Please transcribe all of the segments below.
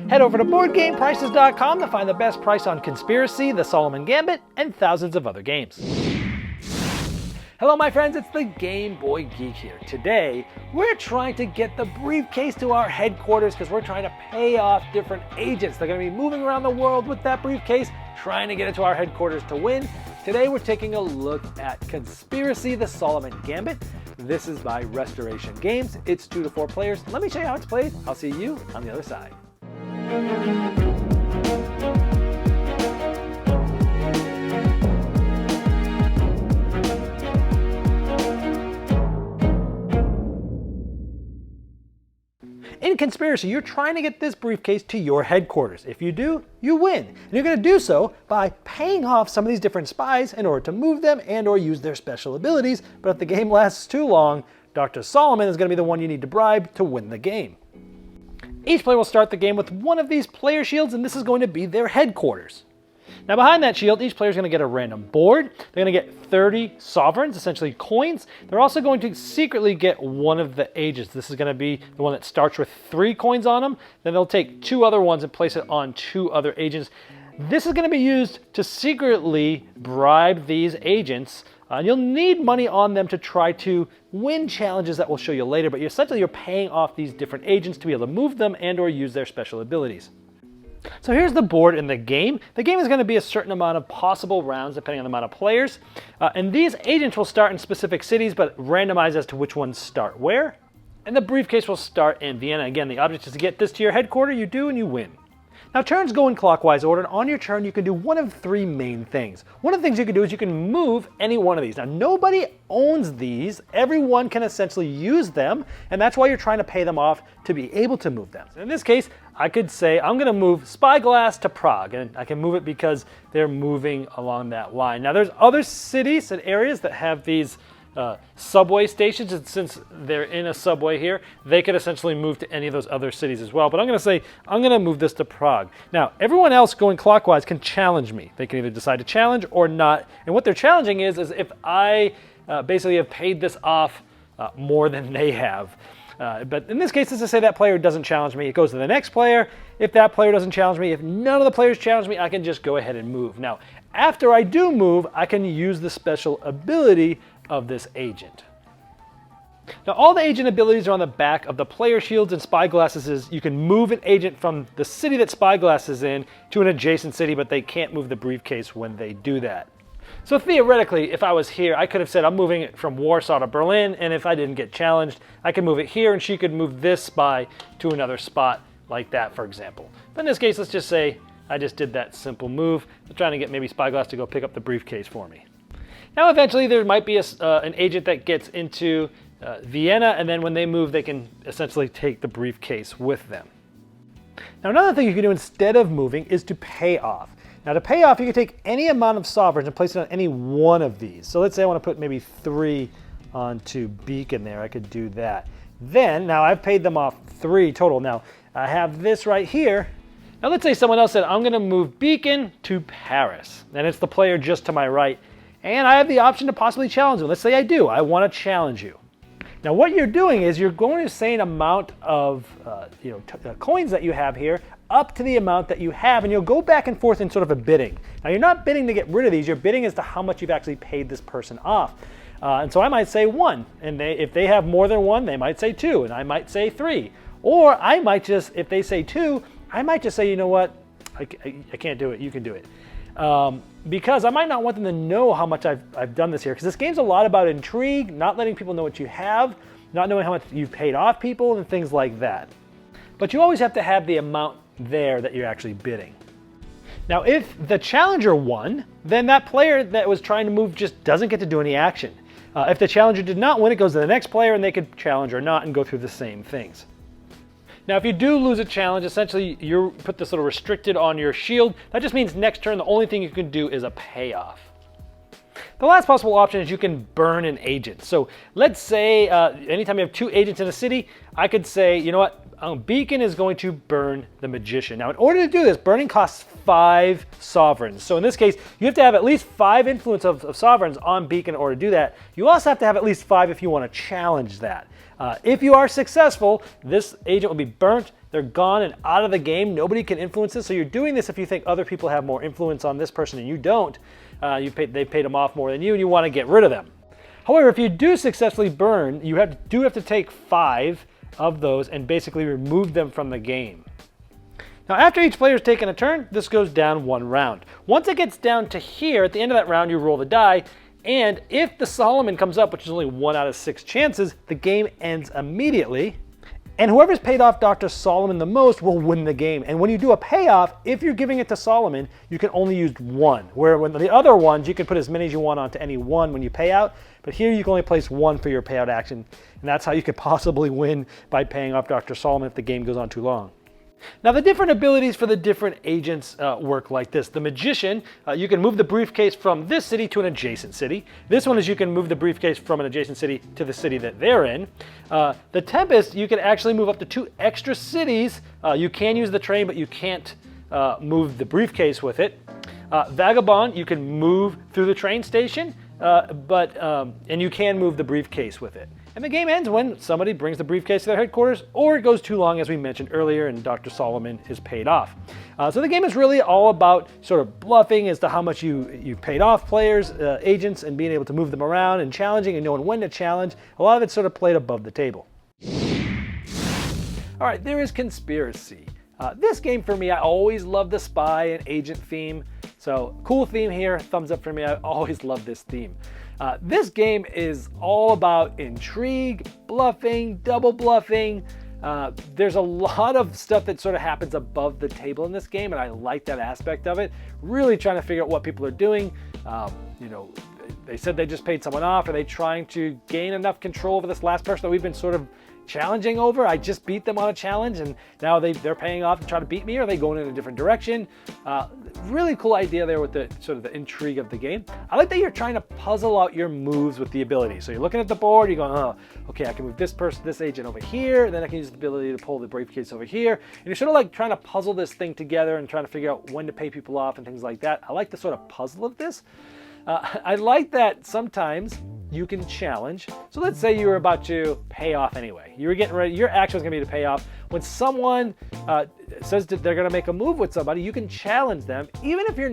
Head over to BoardGamePrices.com to find the best price on Conspiracy, the Solomon Gambit, and thousands of other games. Hello my friends, it's the Game Boy Geek here. Today, we're trying to get the briefcase to our headquarters because we're trying to pay off different agents. They're going to be moving around the world with that briefcase, trying to get it to our headquarters to win. Today, we're taking a look at Conspiracy, the Solomon Gambit. This is by Restoration Games. It's 2 to 4 players. Let me show you how it's played. I'll see you on the other side. In Conspiracy, you're trying to get this briefcase to your headquarters. If you do, you win. And you're going to do so by paying off some of these different spies in order to move them and or use their special abilities. But if the game lasts too long, Dr. Solomon is going to be the one you need to bribe to win the game. Each player will start the game with one of these player shields, and this is going to be their headquarters. Now behind that shield, each player is going to get a random board. They're going to get 30 sovereigns, essentially coins. They're also going to secretly get one of the agents. This is going to be the one that starts with 3 coins on them. Then they'll take 2 other ones and place it on 2 other agents. This is going to be used to secretly bribe these agents. You'll need money on them to try to win challenges that we'll show you later, but you're paying off these different agents to be able to move them and or use their special abilities. So here's the board in the game. The game is going to be a certain amount of possible rounds depending on the amount of players. And these agents will start in specific cities, but randomized as to which ones start where. And the briefcase will start in Vienna. Again, the object is to get this to your headquarters. You do and you win. Now turns go in clockwise order, and on your turn you can do one of 3 main things. One of the things you can do is you can move any one of these. Now nobody owns these, everyone can essentially use them, and that's why you're trying to pay them off to be able to move them. So in this case, I could say I'm going to move Spyglass to Prague, and I can move it because they're moving along that line. Now there's other cities and areas that have these subway stations, and since they're in a subway here, they could essentially move to any of those other cities as well. But I'm going to say, I'm going to move this to Prague. Now, everyone else going clockwise can challenge me. They can either decide to challenge or not. And what they're challenging is if I basically have paid this off more than they have. But in this case, let's just say that player doesn't challenge me. It goes to the next player. If that player doesn't challenge me, if none of the players challenge me, I can just go ahead and move. Now, after I do move, I can use the special ability of this agent. Now all the agent abilities are on the back of the player shields, and Spyglasses is you can move an agent from the city that Spyglass is in to an adjacent city, but they can't move the briefcase when they do that. So theoretically, if I was here, I could have said I'm moving it from Warsaw to Berlin, and if I didn't get challenged, I could move it here and she could move this spy to another spot like that, for example. But in this case, let's just say I just did that simple move. I'm trying to get maybe Spyglass to go pick up the briefcase for me. Now eventually there might be an agent that gets into Vienna, and then when they move they can essentially take the briefcase with them. Now another thing you can do instead of moving is to pay off. Now to pay off you can take any amount of sovereigns and place it on any one of these. So let's say I want to put maybe 3 onto Beacon there, I could do that. Then, now I've paid them off 3 total. Now I have this right here. Now let's say someone else said I'm going to move Beacon to Paris, and it's the player just to my right. And I have the option to possibly challenge them. Let's say I do. I want to challenge you. Now what you're doing is you're going to say an amount of coins that you have here up to the amount that you have, and you'll go back and forth in sort of a bidding. Now you're not bidding to get rid of these. You're bidding as to how much you've actually paid this person off. And so I might say 1, and if they have more than 1, they might say 2, and I might say 3. Or I might just, if they say 2, I might just say, you know what, I can't do it. You can do it. Because I might not want them to know how much I've done this here, because this game's a lot about intrigue, not letting people know what you have, not knowing how much you've paid off people and things like that. But you always have to have the amount there that you're actually bidding. Now if the challenger won, then that player that was trying to move just doesn't get to do any action. If the challenger did not win, it goes to the next player and they could challenge or not and go through the same things. Now, if you do lose a challenge, essentially you put this little restricted on your shield. That just means next turn, the only thing you can do is a payoff. The last possible option is you can burn an agent. So let's say anytime you have 2 agents in a city, I could say, you know what, Beacon is going to burn the magician. Now, in order to do this, burning costs 5 sovereigns. So in this case, you have to have at least 5 influence of sovereigns on Beacon in order to do that. You also have to have at least 5 if you want to challenge that. If you are successful, this agent will be burnt. They're gone and out of the game. Nobody can influence this. So you're doing this if you think other people have more influence on this person and you don't. They've paid them off more than you and you want to get rid of them. However, if you do successfully burn, you have to take 5 of those and basically remove them from the game. Now, after each player's taken a turn, this goes down 1 round. Once it gets down to here, at the end of that round, you roll the die, and if the Solomon comes up, which is only 1 out of 6 chances, the game ends immediately. And whoever's paid off Dr. Solomon the most will win the game. And when you do a payoff, if you're giving it to Solomon, you can only use 1. Where when the other ones, you can put as many as you want onto any one when you pay out. But here you can only place 1 for your payout action. And that's how you could possibly win by paying off Dr. Solomon if the game goes on too long. Now, the different abilities for the different agents work like this. The Magician, you can move the briefcase from this city to an adjacent city. This one is you can move the briefcase from an adjacent city to the city that they're in. The Tempest, you can actually move up to 2 extra cities. You can use the train, but you can't move the briefcase with it. Vagabond, you can move through the train station, and you can move the briefcase with it. And the game ends when somebody brings the briefcase to their headquarters, or it goes too long, as we mentioned earlier, and Dr. Solomon is paid off. So the game is really all about sort of bluffing as to how much you've paid off players, agents, and being able to move them around and challenging and knowing when to challenge. A lot of it's sort of played above the table. All right, there is Conspiracy. This game for me, I always love the spy and agent theme. So cool theme here, thumbs up for me. I always love this theme. This game is all about intrigue, bluffing, double bluffing. There's a lot of stuff that sort of happens above the table in this game, and I like that aspect of it. Really trying to figure out what people are doing. They said they just paid someone off. Are they trying to gain enough control over this last person that we've been sort of challenging over? I just beat them on a challenge and now they're paying off to try to beat me, or are they going in a different direction? Really cool idea there with the sort of the intrigue of the game. I like that you're trying to puzzle out your moves with the ability. So you're looking at the board, you're going, oh, okay, I can move this agent over here, and then I can use the ability to pull the briefcase over here. And you're sort of like trying to puzzle this thing together and trying to figure out when to pay people off and things like that. I like the sort of puzzle of this. I like that sometimes you can challenge. So let's say you were about to pay off anyway. You were getting ready, your action was gonna be to pay off. When someone says that they're gonna make a move with somebody, you can challenge them. Even if you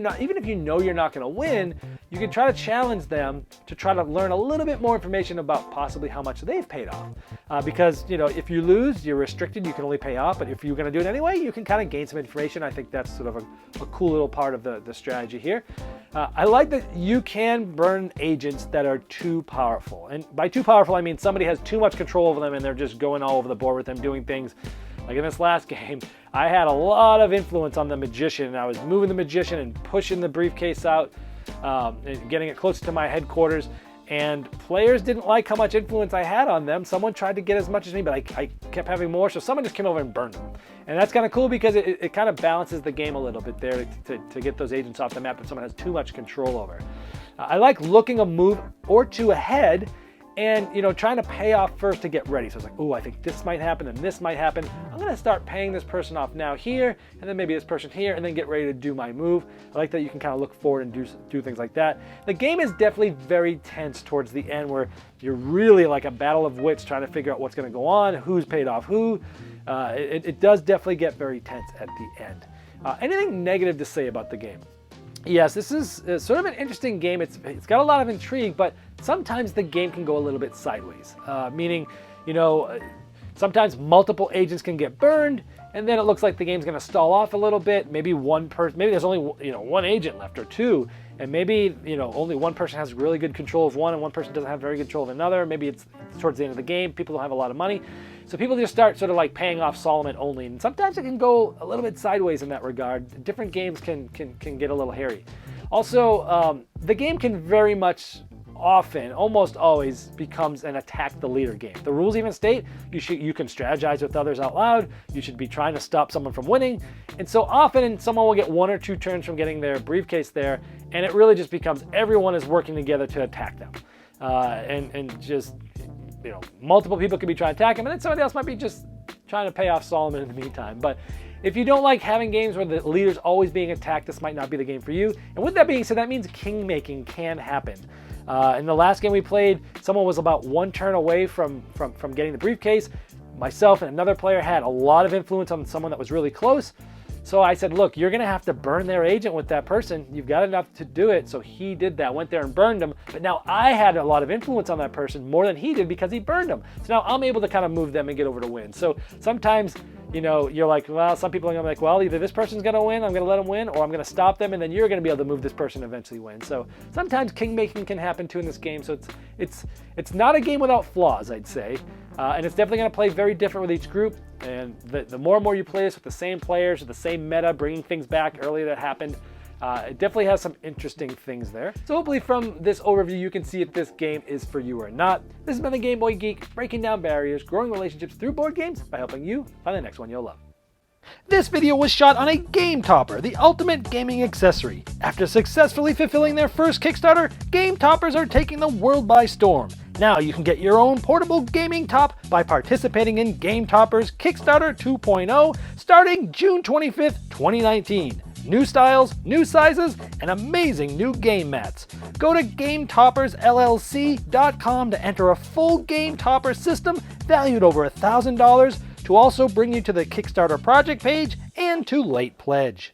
know you're not gonna win, you can try to challenge them to try to learn a little bit more information about possibly how much they've paid off. Because if you lose, you're restricted, you can only pay off, but if you're gonna do it anyway, you can kind of gain some information. I think that's sort of a cool little part of the strategy here. I like that you can burn agents that are too powerful. And by too powerful, I mean somebody has too much control over them and they're just going all over the board with them, doing things. Like in this last game, I had a lot of influence on the Magician, and I was moving the Magician and pushing the briefcase out, and getting it closer to my headquarters. And players didn't like how much influence I had on them. Someone tried to get as much as me, but I kept having more, so someone just came over and burned them. And that's kind of cool because it kind of balances the game a little bit there to get those agents off the map if someone has too much control over. I like looking a move or two ahead and trying to pay off first to get ready. So it's like, oh, I think this might happen and this might happen. I'm gonna start paying this person off now here, and then maybe this person here, and then get ready to do my move. I like that you can kind of look forward and do things like that. The game is definitely very tense towards the end, where you're really like a battle of wits trying to figure out what's gonna go on, who's paid off who. It does definitely get very tense at the end. Anything negative to say about the game? Yes, this is sort of an interesting game. It's got a lot of intrigue, but sometimes the game can go a little bit sideways. Meaning, sometimes multiple agents can get burned, and then it looks like the game's going to stall off a little bit. Maybe maybe there's only one agent left or two, and maybe only one person has really good control of one, and one person doesn't have very good control of another. Maybe it's towards the end of the game. People don't have a lot of money. So people just start sort of like paying off Solomon only, and sometimes it can go a little bit sideways in that regard. Different games can get a little hairy. Also, the game can very much often, almost always, becomes an attack the leader game. The rules even state you can strategize with others out loud. You should be trying to stop someone from winning. And so often someone will get 1 or 2 turns from getting their briefcase there, and it really just becomes everyone is working together to attack them. And just multiple people could be trying to attack him, and then somebody else might be just trying to pay off Solomon in the meantime. But if you don't like having games where the leader's always being attacked, this might not be the game for you. And with that being said, that means king making can happen. In the last game we played, someone was about one turn away from getting the briefcase. Myself and another player had a lot of influence on someone that was really close. So I said, look, you're going to have to burn their agent with that person. You've got enough to do it. So he did that, went there and burned him. But now I had a lot of influence on that person more than he did because he burned him. So now I'm able to kind of move them and get over to win. So sometimes, you know, you're like, well, some people are going to be like, well, either this person's going to win, I'm going to let them win, or I'm going to stop them, and then you're going to be able to move this person and eventually win. So sometimes king making can happen too in this game. So it's not a game without flaws, I'd say. And it's definitely going to play very different with each group. And the more and more you play this with the same players, with the same meta, bringing things back earlier that happened, it definitely has some interesting things there. So hopefully from this overview, you can see if this game is for you or not. This has been the Game Boy Geek, breaking down barriers, growing relationships through board games by helping you find the next one you'll love. This video was shot on a Game Topper, the ultimate gaming accessory. After successfully fulfilling their first Kickstarter, Game Toppers are taking the world by storm. Now you can get your own portable gaming top by participating in Game Topper's Kickstarter 2.0 starting June 25th, 2019. New styles, new sizes, and amazing new game mats. Go to GameToppersLLC.com to enter a full Game Topper system valued over $1,000 to also bring you to the Kickstarter project page and to late pledge.